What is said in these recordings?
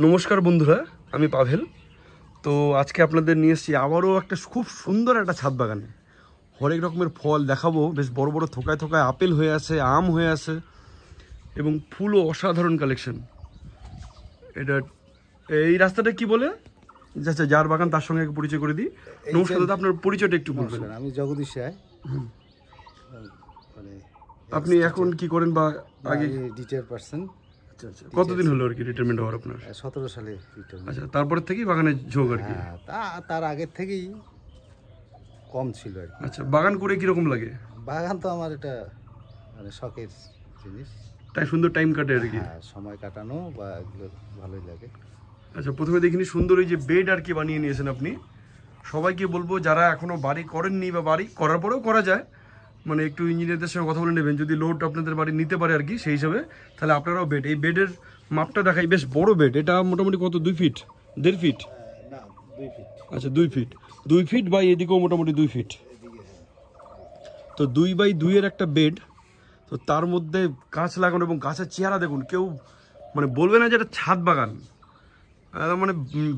নমস্কার বন্ধুরা, আমি পাভেল। তো আজকে আপনাদের নিয়ে এসেছি আবারও একটা খুব সুন্দর একটা ছাদ বাগানে। হরেক রকমের ফল দেখাবো, বেশ বড় বড় থোকায় থোকায় আপেল হয়ে আছে, আম হয়ে আছে এবং ফুলও অসাধারণ কালেকশন। এটা এই রাস্তাটা কি বলে? আচ্ছা, যার বাগান তার সঙ্গে পরিচয় করে দিই। নমস্কার দাদা, আপনার পরিচয়টা একটু বলবেন। আমি জগদীশ রায়। মানে আপনি এখন কি করেন বা আগে? Retire person. আচ্ছা আচ্ছা, কতদিন হলো আর কি রিটায়ারমেন্ট হওয়ার আপনার? 17 সালে রিটায়ার। আচ্ছা, তারপর থেকেই বাগানে ঝোঁক আর কি? হ্যাঁ, তার আগের থেকেই কম ছিল আর কি। আচ্ছা, বাগান করে কিরকম লাগে? বাগান তো আমার এটা মানে শখের জিনিস, তাই সুন্দর টাইম কাটে আর কি। হ্যাঁ, সময় কাটানো বা এগুলো ভালোই লাগে। আচ্ছা, প্রথমে দেখিনি সুন্দর এই যে বেড আর কি বানিয়ে নিয়েছেন আপনি। সবাইকে বলবো যারা এখনো বাড়ি করেননি বা বাড়ি করার পরেও করা যায়, মানে একটু ইঞ্জিনিয়ারদের সঙ্গে কথা বলে নেবেন, যদি লোড আপনাদের বাড়ি নিতে পারে আর কি সেই হিসাবে, তাহলে আপনারাও বেড, এই বেডের মাপটা দেখাই, বেশ বড় বেড। এটা মোটামুটি কত, 2 ফিট 1.5 ফিট? না, 2 ফিট। আচ্ছা, 2 ফিট 2 ফিট বাই এদিকেও মোটামুটি 2 ফিট। তো 2 বাই 2 এর একটা বেড। তো তার মধ্যে গাছ লাগানো এবং গাছের চেহারা দেখুন, কেউ মানে বলবে না যে এটা ছাদ বাগান, একদম মানে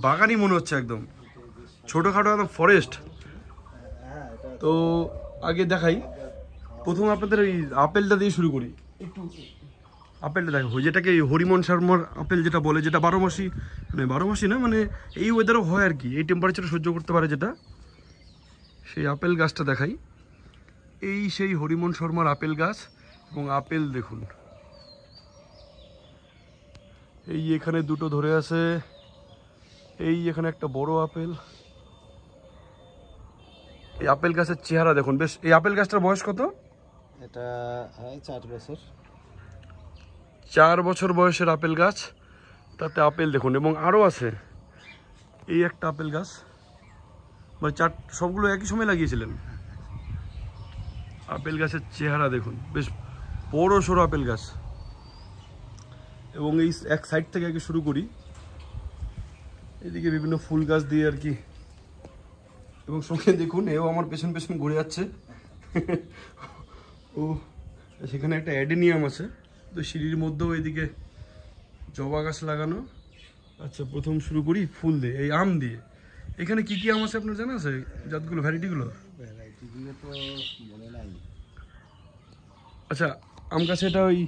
বাগানই মনে হচ্ছে, একদম ছোটোখাটো একদম ফরেস্ট। তো আগে দেখাই, প্রথম আপনাদের ওই আপেলটা দিয়ে শুরু করি। একটু আপেলটা দেখো, যেটাকে হরিমন শর্মার আপেল যেটা বলে, যেটা 12 মাসই, মানে 12 মাসই না, মানে এই ওয়েদারও হয় আর কি, এই টেম্পারেচার সহ্য করতে পারে যেটা, সেই আপেল গাছটা দেখাই। এই সেই হরিমন শর্মার আপেল গাছ। এবং আপেল দেখুন, এই এখানে দুটো ধরে আছে, এই এখানে একটা বড় আপেল। এই আপেল গাছের চেহারা দেখুন, বেশ। এই আপেল গাছটার বয়স কত? এটা 4 বছর। 4 বছর বয়সের আপেল গাছ, তাতে আপেল দেখুন। এবং আরও আছে, এই একটা আপেল গাছ, মানে সবগুলো একই সময় লাগিয়েছিলেন। আপেল গাছের চেহারা দেখুন, বেশ বড় সড়ো আপেল গাছ। এবং এই এক সাইড থেকে আগে শুরু করি, এদিকে বিভিন্ন ফুল গাছ দিয়ে আর কি। এবং সঙ্গে দেখুন, এও আমার পেছন পেছন ঘুরে যাচ্ছে। ও, সেখানে একটা অ্যাডেনিয়াম আছে। তো সিঁড়ির মধ্যেও এদিকে জবা গাছ লাগানো। আচ্ছা, প্রথম শুরু করি ফুল দিয়ে, এই আম দিয়ে। এখানে কি কি আম আছে আপনার জানা আছে, জাতগুলো, ভ্যারাইটিগুলো? ভ্যারাইটিগুলো তো মনে নাই। আচ্ছা, আম গাছে এটা ওই,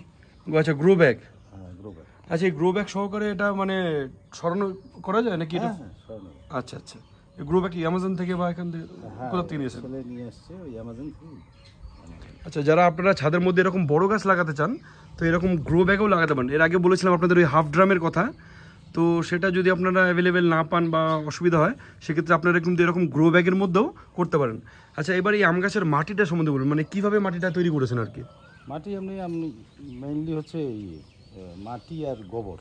আচ্ছা, গ্রো ব্যাগ। হ্যাঁ, গ্রো ব্যাগ। আচ্ছা, এই গ্রো ব্যাগ সহকারে এটা মানে সরানো করা যায় নাকি এটা? হ্যাঁ, সরানো। আচ্ছা আচ্ছা, এই গ্রো ব্যাগ কি অ্যামাজন থেকে বা এখান থেকে, কোথা থেকে নিয়েছেন? ছেলে নিয়ে আসছে ওই অ্যামাজন থেকে। আচ্ছা, যারা আপনারা ছাদের মধ্যে এরকম বড় গাছ লাগাতে চান, তো এরকম গ্রো ব্যাগও লাগাতে পারেন। এর আগে বলেছিলাম আপনাদের ওই হাফ ড্রামের কথা, তো সেটা যদি আপনারা অ্যাভেলেবেল না পান বা অসুবিধা হয়, সেক্ষেত্রে আপনারা কিন্তু এরকম গ্রো ব্যাগের মধ্যেও করতে পারেন। আচ্ছা, এবার এই আম গাছের মাটিটা সম্বন্ধে বলুন, মানে কীভাবে মাটিটা তৈরি করেছেন আর কি? মাটি আপনি মেইনলি হচ্ছে এই মাটি আর গোবর।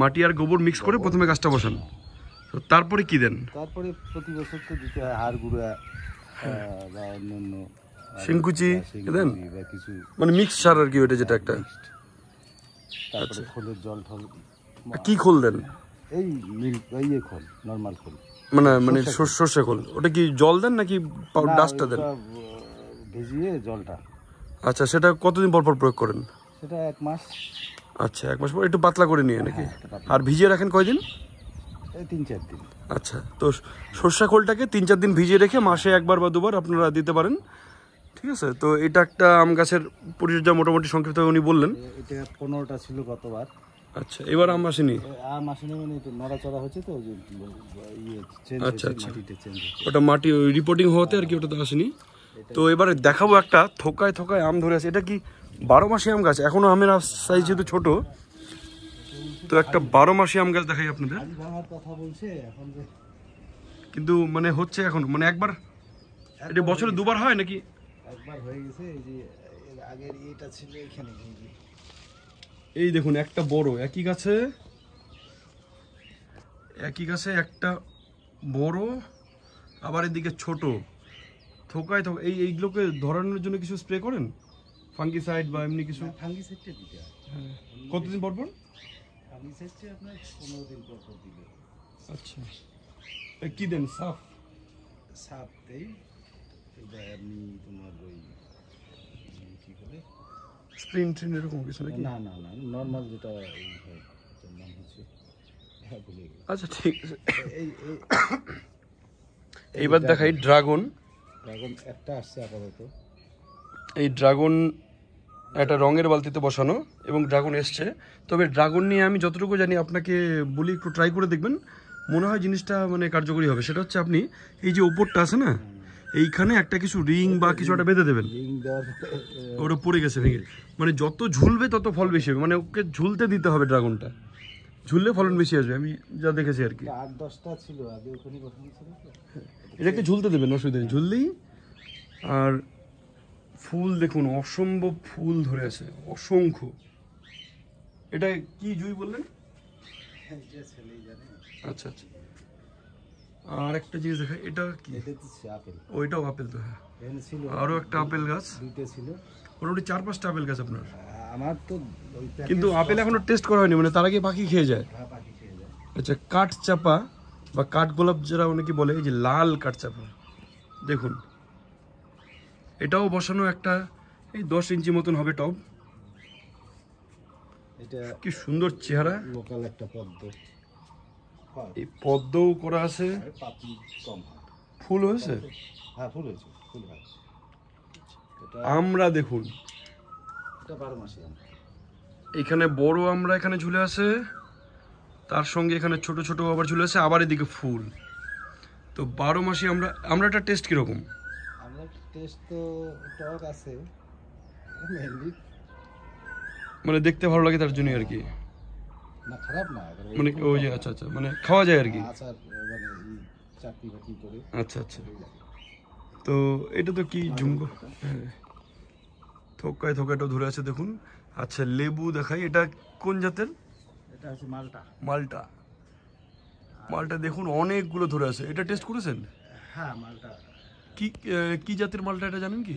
মাটি আর গোবর মিক্স করে প্রথমে গাছটা বসান, তো তারপরে কি দেন? তারপরে প্রতি বছর তো দিতে হয় হাড় গুঁড়া বা অন্যান্য শিংকুচি দেন, বা কিছু, মানে মিক্স সার আর কি ওইটা, যেটা একটা। তারপরে খোলের জল ঠল। কি খোল দেন? এই খোল, নর্মাল খোল, মানে সর্ষে খোল। ওটা কি জল দেন নাকি ডাস্টটা দেন? ভিজিয়ে জলটা। আচ্ছা, সেটা কতদিন পর পর প্রয়োগ করেন? সেটা 1 মাস। আচ্ছা, 1 মাস পর একটু পাতলা করে নিয়ে নাকি? আর ভিজিয়ে রাখেন কয়দিন? এই 3-4 দিন। আচ্ছা, তো সর্ষে খোলটাকে 3-4 দিন ভিজিয়ে রেখে মাসে 1বার বা 2বার আপনারা দিতে পারেন, ঠিক আছে? তো এটা একটা আম গাছের পরিচর্যা মোটামুটি সংক্ষিপ্তভাবে উনি বললেন। এটা 15টা ছিল গতবার। আচ্ছা, এবার আম আসেনি? আম আসেনি, মানে একটু নড়াচড়া হচ্ছে তো, যে আচ্ছা আচ্ছা, ওটা মাটি রিপোর্টিং হওয়াতে আর কি, ওটা তো আসেনি। তো এবারে দেখাবো একটা থোকায় থোকায় আম ধরে আছে। এটা কি 12 মাসি আম গাছ? এখনো আমের সাইজ যেহেতু ছোট, তো একটা 12 মাসি আম গাছ দেখাই আপনাদের। কথা বলছে এখন, কিন্তু মানে হচ্ছে এখন, মানে একবার, এটা বছরে 2বার হয় নাকি? একবার হয়ে গেছে। এই যে আগের এটা ছিল এখানে, এই দেখুন, একটা বড়, একই গাছে একটা বড়, আবার এদিকে ছোট, থোকায় থোকা। এইগুলোকে ধরানোর জন্য কিছু স্প্রে করেন, ফাঙ্গিসাইড বা এমনি কিছু? ফাঙ্গিসাইডটা দিতে হয়। হ্যাঁ, কতদিন পর পর? ফাঙ্গিসাইডটা আপনার 15 দিন পর পর দিবে। আচ্ছা, কি দেন? সাপ দেই। এটা এমনি তোমার ওই কি বলে, স্প্রিন ট্রিন এরকম কিছু নাকি? না, নর্মাল যেটা এই হয়, যার নাম হচ্ছে ভুলে গেছি। আচ্ছা ঠিক আছে, এই এইবার দেখাই ড্রাগন। ড্রাগন একটা আসছে আপাতত। এই ড্রাগন একটা রঙের বালতিতে বসানো এবং ড্রাগন এসছে। তবে ড্রাগন নিয়ে আমি যতটুকু জানি আপনাকে বলি, একটু ট্রাই করে দেখবেন, মনে হয় জিনিসটা মানে কার্যকরী হবে। সেটা হচ্ছে আপনি এই যে ওপরটা আছে না, এইখানে একটা কিছু রিং বা কিছু একটা বেঁধে দেবেন। রিং দেওয়ার ওটা পড়ে গেছে ভেঙে, মানে যত ঝুলবে তত ফল বেশি হবে, মানে ওকে ঝুলতে দিতে হবে ড্রাগনটা, ঝুললে ফলন বেশি আসবে, আমি যা দেখেছি আর কি। 8-10টা ছিল আগে ওখানে বসানো ছিল তো। এটাকে ঝুলতে দেবেন, অসুবিধা নেই, ঝুললেই। আর ফুল দেখুন, অসম্ভব ফুল ধরে আছে, অসংখ্য। এটা কি জুই বললেন? এটা ছেলেই জানে। আচ্ছা আচ্ছা, আর একটা জিনিস দেখা, এটা কি? এটা তো আপেল। ওইটাও আপেল তো, হ্যাঁ। এখানে ছিল আরও একটা আপেল গাছ, দুইটা ছিল। মোটামুটি 4-5টা আপেল গাছ আপনার। আমার তো ওই কিন্তু আপেল এখনো টেস্ট করা হয়নি, মানে তার আগে পাখি খেয়ে যায়। পাখি খেয়ে যায়। আচ্ছা, কাঠ চাপা বা কাঠ গোলাপ যারা অনেকে বলে, এই যে লাল কাঠ চাপা দেখুন, এটাও বসানো একটা, এই 10 ইঞ্চি মতন হবে টব। এটা কি সুন্দর চেহারা, লোকাল একটা পদ্ম। হয় এই পদ্মও করা আছে, পাতি কম হয়। ফুল হয়েছে। হ্যাঁ ফুল হয়েছে, ফুল হয়। এটা আমরা দেখুন, এটা 12 মাসে আম। এখানে বড় আমরা এখানে ঝুলে আছে, তার সঙ্গে এখানে ছোট ছোট আবার ঝুলে আছে, আবার এদিকে ফুল। তো 12 মাসে আমরা একটা টেস্ট কিরকম? আমার টেস্ট তো টক আছে মেনলি, মানে দেখতে ভালো লাগে তার জন্য আর কি, না খারাপ না, মানে ওই যে আচ্ছা আচ্ছা, মানে খাওয়া যায় আর কি। আচার মানে এই চাটনি বাটি করে। আচ্ছা আচ্ছা, তো এটা তো কি ঝুমকো, হ্যাঁ, থোকায় থোকাটাও ধরে আছে দেখুন। আচ্ছা, লেবু দেখাই, এটা কোন জাতের? এটা হচ্ছে মালটা। মালটা, মালটা দেখুন অনেকগুলো ধরে আছে। এটা টেস্ট করেছেন? হ্যাঁ মালটা কি কি জাতের মালটা এটা জানেন কি?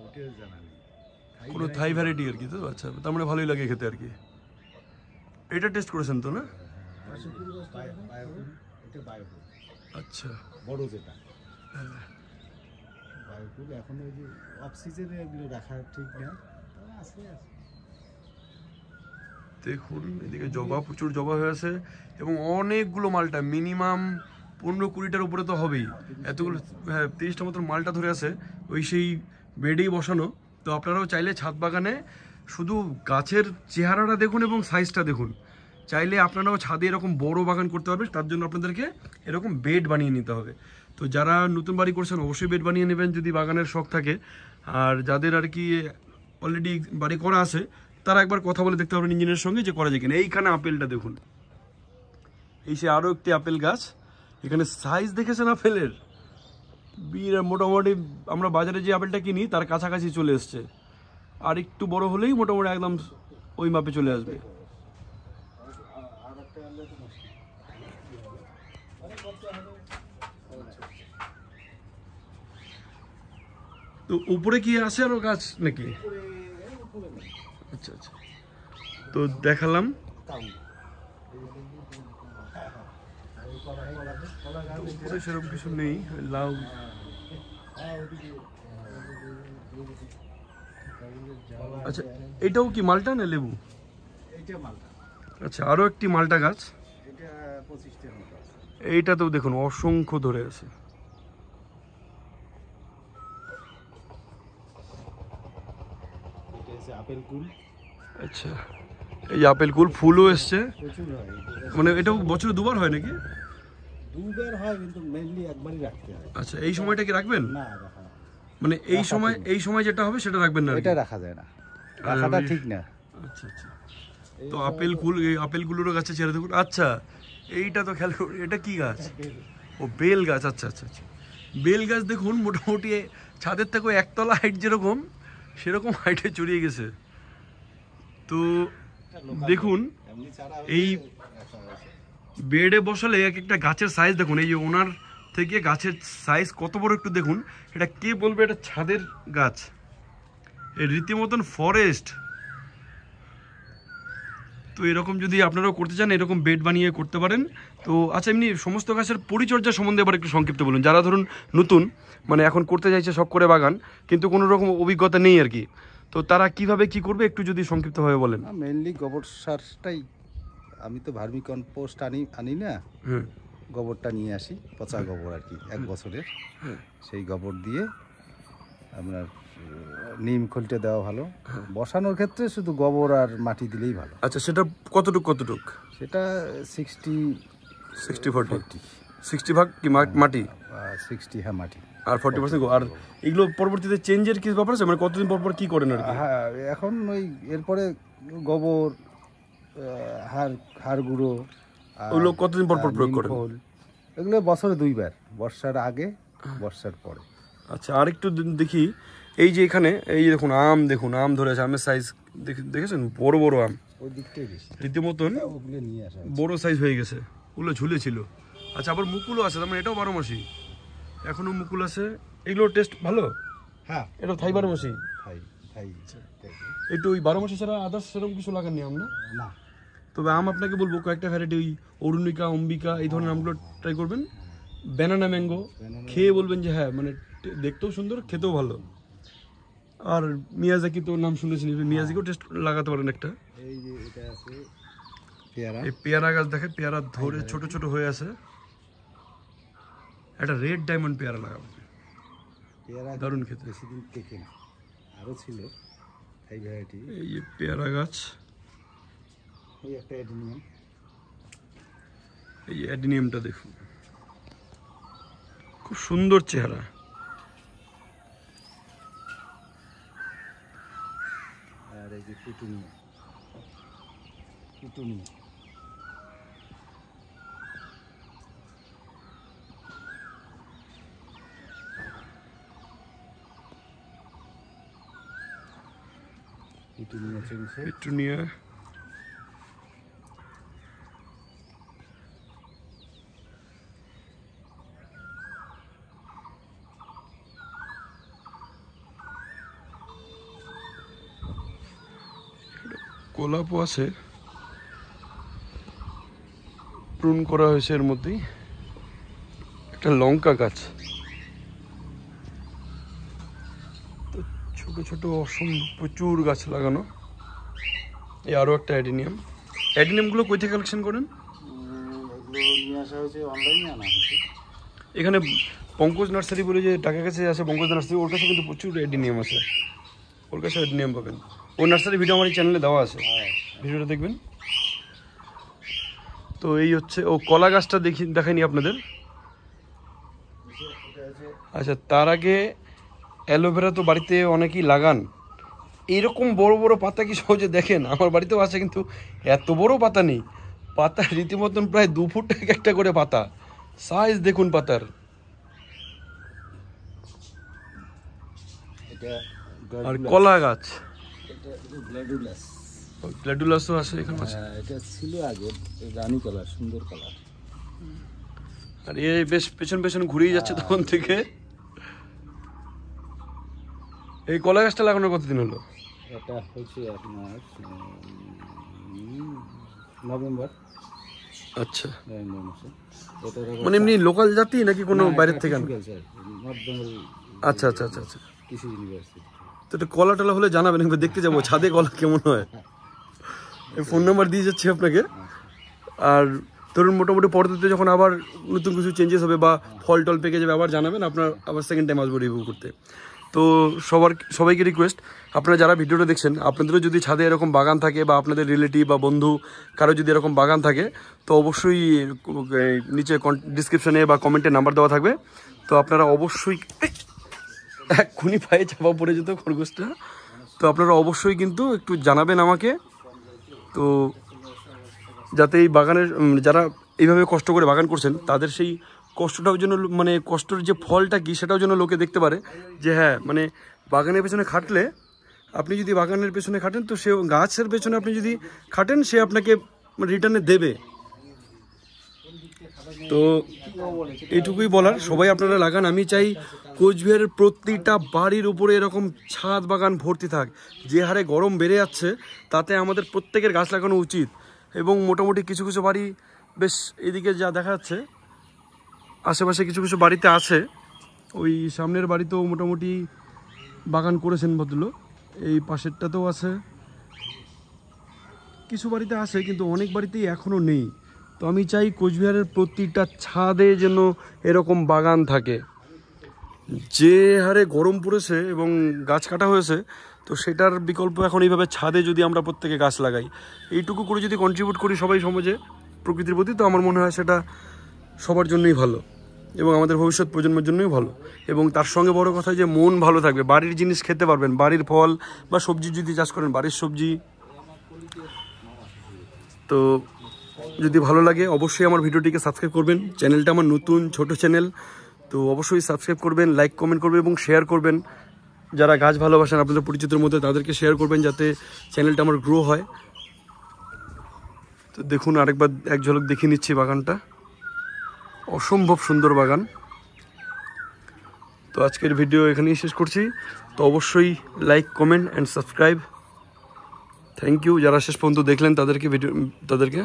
ওটাও জানা নেই। কোনো থাই ভ্যারাইটি আর কি, তো আচ্ছা, তার মানে ভালোই লাগে খেতে আর কি। এটা টেস্ট করেছেন তো না? এটা বায়োফুল, আচ্ছা, বড় যেটা বায়োফুল। এখন ওই যে অফ সিজনে এগুলো রাখা ঠিক না, তবে আছে আছে। দেখুন এদিকে জবা, প্রচুর জবা হয়ে আছে এবং অনেকগুলো মালটা, মিনিমাম 15-20টার উপরে তো হবেই। এতগুলো, হ্যাঁ 30টা মতন মালটা ধরে আছে, ওই সেই বেডেই বসানো। তো আপনারাও চাইলে ছাদ বাগানে শুধু গাছের চেহারাটা দেখুন এবং সাইজটা দেখুন, চাইলে আপনারাও ছাদে এরকম বড় বাগান করতে পারবেন। তার জন্য আপনাদেরকে এরকম বেড বানিয়ে নিতে হবে। তো যারা নতুন বাড়ি করছেন অবশ্যই বেড বানিয়ে নেবেন যদি বাগানের শখ থাকে। আর যাদের আর কি অলরেডি বাড়ি করা আছে, তারা একবার কথা বলে দেখতে পারবেন ইঞ্জিনিয়ারের সঙ্গে যে করা যায় কিনা। এইখানে আপেলটা দেখুন, এই সে আরও একটি আপেল গাছ। এখানে সাইজ দেখেছেন আপেলের, বিরাট মোটামুটি আমরা বাজারে যে আপেলটা কিনি তার কাছাকাছি চলে এসছে। আর একটু বড় হলেই মোটামুটি একদম ওই মাপে চলে আসবে। তো উপরে কি আছে আরো গাছ নাকি? আচ্ছা আচ্ছা, তো দেখালাম। উপরে সেরকম কিছু নেই, লাউ। আচ্ছা, এটাও কি মালটা না লেবু? এইটা মালটা। আচ্ছা, আরো একটি মালটা গাছ, এটা 25টার মতো আছে। এইটাতেও দেখুন অসংখ্য ধরে আছে। এটা হচ্ছে আপেল কুল। আচ্ছা, এই আপেল কুল ফুলও এসছে, প্রচুর হয়। মানে এটাও বছরে দুবার হয় নাকি? দুবার হয় কিন্তু মেইনলি একবারই রাখতে হয়। আচ্ছা, এই সময়টা কি রাখবেন? না রাখা, মানে এই সময় যেটা হবে সেটা রাখবেন না? এটা রাখা যায় না, রাখাটা ঠিক না। আচ্ছা আচ্ছা, তো আপেল কুল, এই আপেলগুলোরও গাছে ছেড়ে দেখুন। আচ্ছা, এইটা তো খেয়াল করুন, এটা কি গাছ? ও বেল গাছ। আচ্ছা আচ্ছা আচ্ছা, বেল গাছ দেখুন মোটামুটি ছাদের থেকে একতলা হাইট যেরকম সেরকম হাইটে চড়িয়ে গেছে। তো দেখুন এই বেডে বসালে এক একটা গাছের সাইজ দেখুন, এই যে ওনার থেকে গাছের সাইজ কত বড় একটু দেখুন। এটা কে বলবে এটা ছাদের গাছ, এর রীতিমতন ফরেস্ট। তো এরকম যদি আপনারাও করতে চান এরকম বেড বানিয়ে করতে পারেন। তো আচ্ছা, এমনি সমস্ত গাছের পরিচর্যা সম্বন্ধে এবার একটু সংক্ষিপ্ত বলুন, যারা ধরুন নতুন মানে এখন করতে চাইছে শখ করে বাগান কিন্তু কোনো রকম অভিজ্ঞতা নেই আর কি, তো তারা কিভাবে কি করবে একটু যদি সংক্ষিপ্তভাবে বলেন। মেইনলি গোবর সারটাই আমি তো ভার্মি কম্পোস্ট আনি না, হুম গোবরটা নিয়ে আসি, পচা গোবর আর কি, 1 বছরের। সেই গোবর দিয়ে আপনার নিম খোলটে দেওয়া ভালো। বসানোর ক্ষেত্রে শুধু গোবর আর মাটি দিলেই ভালো। আচ্ছা, সেটা কতটুক? সেটা 60-40 60 ভাগ কি মাটি 60, হ্যাঁ মাটি, আর 40%। আর এগুলো পরবর্তীতে চেঞ্জের কি ব্যাপার আছে, মানে কতদিন পর পর কি করেন আর কি? হ্যাঁ, এখন ওই এরপরে গোবর, হাড় গুঁড়ো, ওগুলো কতদিন পর পর প্রয়োগ করেন? এগুলো বছরে 2 বার, বর্ষার আগে, বর্ষার পরে। আচ্ছা, আর একটু দেখি, এই যে এখানে এই দেখুন আম ধরে আছে, আমের সাইজ দেখেছেন, বড় বড় আম, ওই দিকটাই বেশি রীতিমতন ওগুলো নিয়ে আসা বড় সাইজ হয়ে গেছে, ওগুলো ঝুলেছিল। আচ্ছা, আবার মুকুলও আছে, তার মানে এটাও 12 মাসি, এখনো মুকুল আছে। এগুলো টেস্ট ভালো। হ্যাঁ, এটা থাই 12 মাসি। থাই একটু ওই 12 মাসি ছাড়া আদার্স সেরকম কিছু লাগাননি আম না? না। তবে আম আপনাকে বলবো কয়েকটা ভ্যারাইটি, ওই অরুণিকা, অম্বিকা, এই ধরনের আমগুলো ট্রাই করবেন। ব্যানানা ম্যাঙ্গো খেয়ে বলবেন যে হ্যাঁ, মানে দেখতেও সুন্দর, খেতেও ভালো। আর মিয়াজাকি তো নাম শুনেছেন, মিয়াজাকিও টেস্ট লাগাতে পারেন একটা। এই যে এটা আছে পেয়ারা, এই পেয়ারা গাছ দেখে, পেয়ারা ধরে ছোট ছোট হয়ে আছে। একটা রেড ডায়মন্ড পেয়ারা লাগাবেন, পেয়ারা দারুণ খেতে। বেশি দিন টেকে না, আরও ছিল এই ভ্যারাইটি। এই যে পেয়ারা গাছ, ওই একটা অ্যাডিনিয়াম, এই যে অ্যাডিনিয়ামটা দেখুন, খুব সুন্দর চেহারা। আর এই যে পিটুনিয়া, চলছে। পিটুনিয়া, গোলাপও আছে, প্রুন করা হয়েছে এর মধ্যেই। একটা লঙ্কা গাছ, তো ছোট ছোট অসম্ভব প্রচুর গাছ লাগানো। এই আরও একটা অ্যাডিনিয়ামগুলো কই থেকে কালেকশন করেন? এগুলো নিয়ে আসা হয়েছে, অনলাইনে আনা হয়েছে। এখানে পঙ্কজ নার্সারি বলে যে টাকা কাছে আছে, পঙ্কজ নার্সারি, ওর কাছে কিন্তু প্রচুর অ্যাডিনিয়াম আছে, ওর কাছে অ্যাডিনিয়াম পাবেন। ওর নার্সারি ভিডিও আমার এই চ্যানেলে দেওয়া আছে, ভিডিওটা দেখবেন। তো এই হচ্ছে, ও কলা গাছটা দেখাইনি আপনাদের। আচ্ছা, তার আগে অ্যালোভেরা তো বাড়িতে অনেকেই লাগান, এইরকম বড় বড় পাতা কি সহজে দেখেন? আমার বাড়িতেও আছে, কিন্তু এত বড় পাতা নেই, পাতা রীতিমতন প্রায় 2 ফুট একটা করে পাতা, সাইজ দেখুন পাতার। আর কলা গাছ, গ্ল্যাডুলাসও আছে এখানে আছে। এটা ছিল আগে রানী কালার, সুন্দর কালার। আর এই বেশ পেছন পেছন ঘুরেই যাচ্ছে তখন থেকে। এই কলা গাছটা লাগানোর কতদিন হলো? এটা হচ্ছে আপনার নভেম্বর। আচ্ছা, নভেম্বর মাসে। এটা মানে এমনি লোকাল জাতি নাকি কোনো বাইরের থেকে? নর্থ বেঙ্গল। আচ্ছা আচ্ছা আচ্ছা আচ্ছা, কৃষি ইউনিভার্সিটি। তো এটা কলা টলা হলে জানাবেন, একবার দেখতে যাবো ছাদে কলা কেমন হয়। ফোন নাম্বার দিয়ে যাচ্ছি আপনাকে। আর ধরুন মোটামুটি পরবর্তীতে যখন আবার নতুন কিছু চেঞ্জেস হবে বা ফল টল পেকে যাবে, আবার জানাবেন, আপনার আবার সেকেন্ড টাইম আসবো রিভিউ করতে। তো সবাইকে রিকোয়েস্ট, আপনারা যারা ভিডিওটা দেখছেন, আপনাদেরও যদি ছাদে এরকম বাগান থাকে বা আপনাদের রিলেটিভ বা বন্ধু কারো যদি এরকম বাগান থাকে, তো অবশ্যই নিচে ডিসক্রিপশনে বা কমেন্টে নাম্বার দেওয়া থাকবে। তো আপনারা অবশ্যই, এক্ষুনি পায়ে চাপা পড়ে যেত খরগোশটা, তো আপনারা অবশ্যই কিন্তু একটু জানাবেন আমাকে, তো যাতে এই বাগানের যারা এইভাবে কষ্ট করে বাগান করছেন, তাদের সেই কষ্টটাও যেন, মানে কষ্টের যে ফলটা কি সেটাও যেন লোকে দেখতে পারে, যে হ্যাঁ, মানে বাগানের পেছনে খাটলে, আপনি যদি বাগানের পেছনে খাটেন, তো সে গাছের পেছনে আপনি যদি খাটেন, সে আপনাকে রিটার্নে দেবে। তো এইটুকুই বলার, সবাই আপনারা লাগান। আমি চাই কোচবিহারের প্রতিটা বাড়ির উপরে এরকম ছাদ বাগান ভর্তি থাক। যে হারে গরম বেড়ে যাচ্ছে, তাতে আমাদের প্রত্যেকের গাছ লাগানো উচিত। এবং মোটামুটি কিছু কিছু বাড়ি বেশ, এদিকে যা দেখা যাচ্ছে আশেপাশে কিছু কিছু বাড়িতে আছে, ওই সামনের বাড়িতেও মোটামুটি বাগান করেছেন ভদ্রলোক, এই পাশেরটাতেও আছে, কিছু বাড়িতে আছে, কিন্তু অনেক বাড়িতেই এখনও নেই। তো আমি চাই কোচবিহারের প্রতিটা ছাদে যেন এরকম বাগান থাকে। যে হারে গরম পড়েছে এবং গাছ কাটা হয়েছে, তো সেটার বিকল্প এখন এইভাবে ছাদে যদি আমরা প্রত্যেকে গাছ লাগাই, এইটুকু করে যদি কন্ট্রিবিউট করি সবাই সমাজে প্রকৃতির প্রতি, তো আমার মনে হয় সেটা সবার জন্যই ভালো এবং আমাদের ভবিষ্যৎ প্রজন্মের জন্যই ভালো। এবং তার সঙ্গে বড় কথা যে মন ভালো থাকবে, বাড়ির জিনিস খেতে পারবেন, বাড়ির ফল বা সবজি যদি চাষ করেন বাড়ির সবজি। তো যদি ভালো লাগে অবশ্যই আমার ভিডিওটিকে সাবস্ক্রাইব করবেন। চ্যানেলটা আমার নতুন ছোট চ্যানেল, তো অবশ্যই সাবস্ক্রাইব করবেন, লাইক কমেন্ট করবেন এবং শেয়ার করবেন। যারা গাছ ভালোবাসেন আপনাদের পরিচিতের মধ্যে তাদেরকে শেয়ার করবেন, যাতে চ্যানেলটা আমার গ্রো হয়। তো দেখুন, আরেকবার এক ঝলক দেখিয়ে নিচ্ছি বাগানটা, অসম্ভব সুন্দর বাগান। তো আজকের ভিডিও এখানেই শেষ করছি। তো অবশ্যই like comment and subscribe. Thank you যারা শেষ পর্যন্ত দেখলেন তাদেরকে